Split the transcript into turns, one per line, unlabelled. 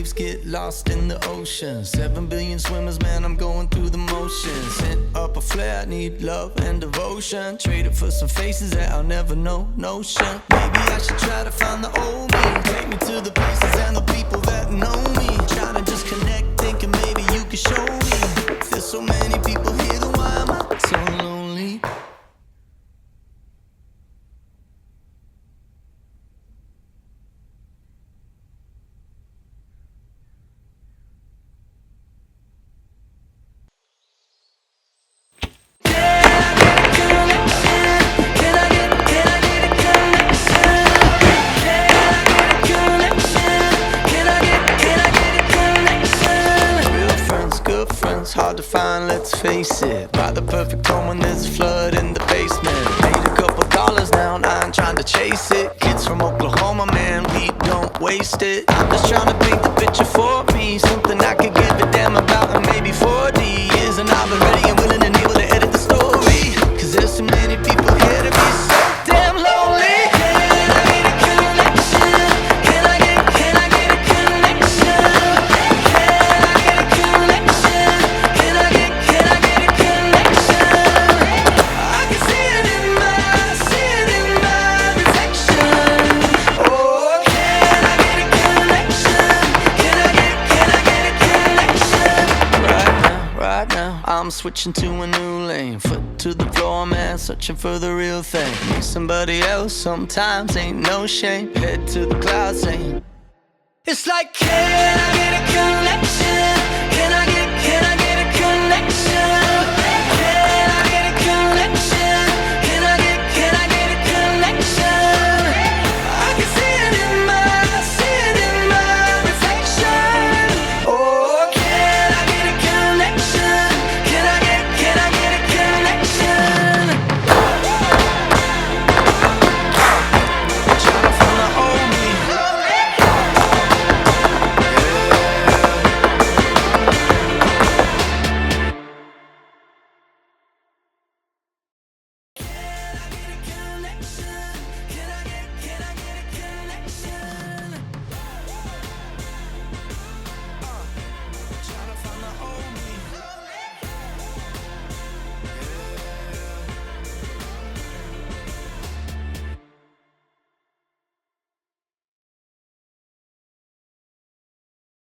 waves get lost in the ocean. 7 billion swimmers, man, I'm going through the motions. Sent up a flare, I need love and devotion. Traded for some faces that I'll never know, notion. Maybe I should try to find the old me. Take me to the places and the people that know me. Trying to just connect, thinking maybe you could show me. There's so many people here, then why am I so lonely? Hard to find, let's face it. Buy the perfect home when there's a flood in the basement. Made a couple dollars now, and I ain't trying to chase it. Kids from Oklahoma, man, we don't waste it. I'm just trying to paint the picture for me, something I could give a damn about in maybe 40 years. And I've been ready and willing and able to edit the story, cause there's so many people here to be so damn lonely. I'm switching to a new lane, foot to the floor, man, searching for the real thing. Meet somebody else sometimes, ain't no shame. Head to the clouds, saying it's like, can I get a connection?